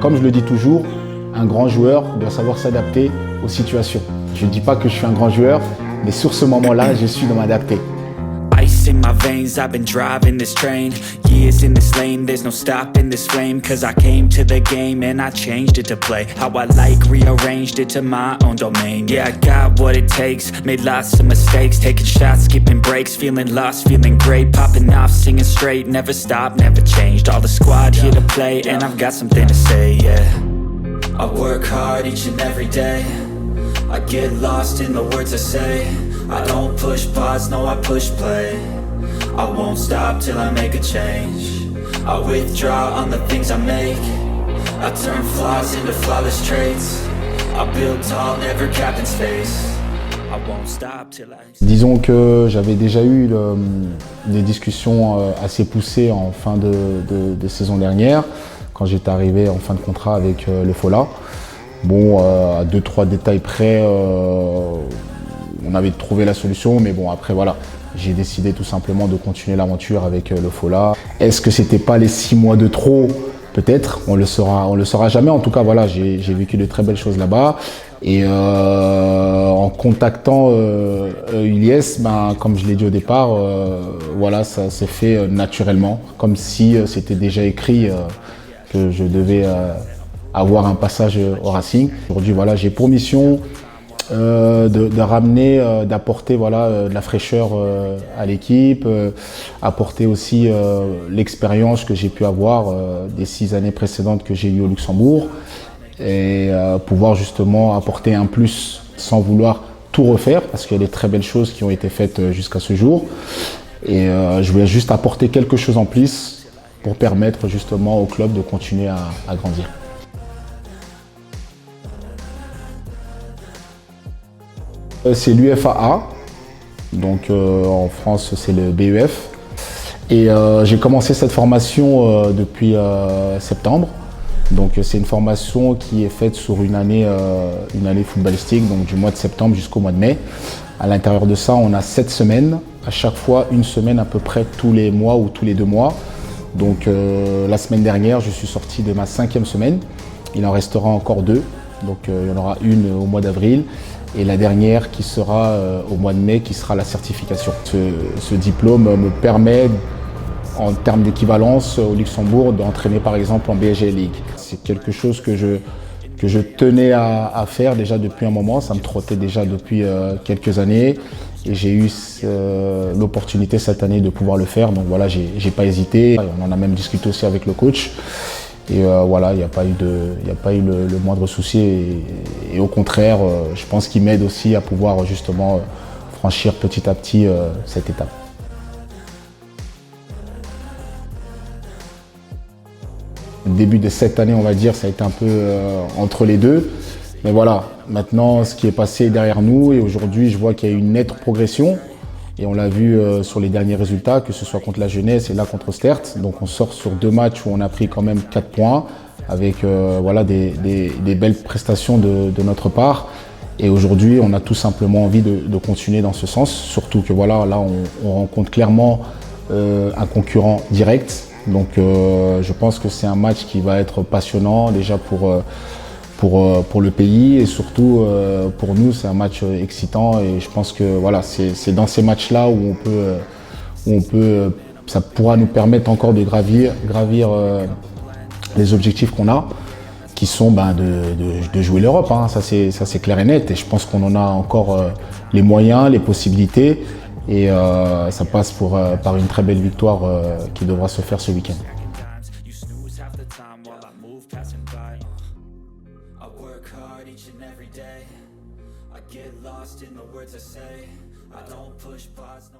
Comme je le dis toujours, un grand joueur doit savoir s'adapter aux situations. Je ne dis pas que je suis un grand joueur, mais sur ce moment-là, je suis de m'adapter. Ice in my veins, I've been driving this train. Years in this lane, there's no stopping this flame. Cause I came to the game and I changed it to play how I like, rearranged it to my own domain. Yeah, I got what it takes, made lots of mistakes, taking shots, skipping breaks, feeling lost, feeling great, popping off, singing straight, never stopped, never changed. All the squad here to play and I've got something to say, yeah. I work hard each and every day, I get lost in the words I say. I don't push pause, no I push play. I won't stop till I make a change. I withdraw on the things I make. I turn flaws into flawless traits. I build tall, never capped in space. I won't stop till I... Disons que j'avais déjà eu des discussions assez poussées en fin de saison dernière, quand j'étais arrivé en fin de contrat avec le Fola. Bon, à 2-3 détails près, on avait trouvé la solution, mais bon, après voilà, j'ai décidé tout simplement de continuer l'aventure avec le Fola. Est-ce que c'était pas les 6 mois de trop? Peut-être, on le saura jamais. En tout cas, voilà, j'ai vécu de très belles choses là-bas. Et en contactant Ilyes, ben, comme je l'ai dit au départ, voilà, ça s'est fait naturellement, comme si c'était déjà écrit que je devais avoir un passage au Racing. Aujourd'hui, voilà, j'ai pour mission de ramener, d'apporter voilà, de la fraîcheur à l'équipe, apporter aussi l'expérience que j'ai pu avoir des 6 années précédentes que j'ai eues au Luxembourg et pouvoir justement apporter un plus sans vouloir tout refaire parce qu'il y a des très belles choses qui ont été faites jusqu'à ce jour et je voulais juste apporter quelque chose en plus pour permettre justement au club de continuer à grandir. C'est l'UFAA, donc en France c'est le BEF. Et j'ai commencé cette formation depuis septembre. Donc c'est une formation qui est faite sur une année footballistique, donc du mois de septembre jusqu'au mois de mai. À l'intérieur de ça, on a 7 semaines, à chaque fois une semaine à peu près tous les mois ou tous les 2 mois. Donc la semaine dernière, je suis sorti de ma 5e semaine. Il en restera encore 2, donc il y en aura une au mois d'avril. Et la dernière qui sera au mois de mai, qui sera la certification. Ce diplôme me permet, en termes d'équivalence au Luxembourg, d'entraîner par exemple en BSG League. C'est quelque chose que je tenais à faire déjà depuis un moment, ça me trottait déjà depuis quelques années. Et j'ai eu l'opportunité cette année de pouvoir le faire, donc voilà, j'ai pas hésité. On en a même discuté aussi avec le coach. Et voilà, il n'y a pas eu le moindre souci et au contraire, je pense qu'il m'aide aussi à pouvoir justement franchir petit à petit cette étape. Le début de cette année, on va dire, ça a été un peu entre les deux. Mais voilà, maintenant, ce qui est passé derrière nous et aujourd'hui, je vois qu'il y a une nette progression. Et on l'a vu sur les derniers résultats, que ce soit contre la Jeunesse et là contre Stert. Donc on sort sur 2 matchs où on a pris quand même 4 points avec voilà, des belles prestations de notre part. Et aujourd'hui, on a tout simplement envie de continuer dans ce sens. Surtout que voilà, là, on rencontre clairement un concurrent direct. Donc je pense que c'est un match qui va être passionnant déjà pour le pays et surtout pour nous, c'est un match excitant et je pense que voilà, c'est dans ces matchs-là où on peut, ça pourra nous permettre encore de gravir les objectifs qu'on a, qui sont de jouer l'Europe, hein. Ça c'est clair et net et je pense qu'on en a encore les moyens, les possibilités et ça passe par une très belle victoire qui devra se faire ce week-end. Get lost in the words I say. I don't push pause, no.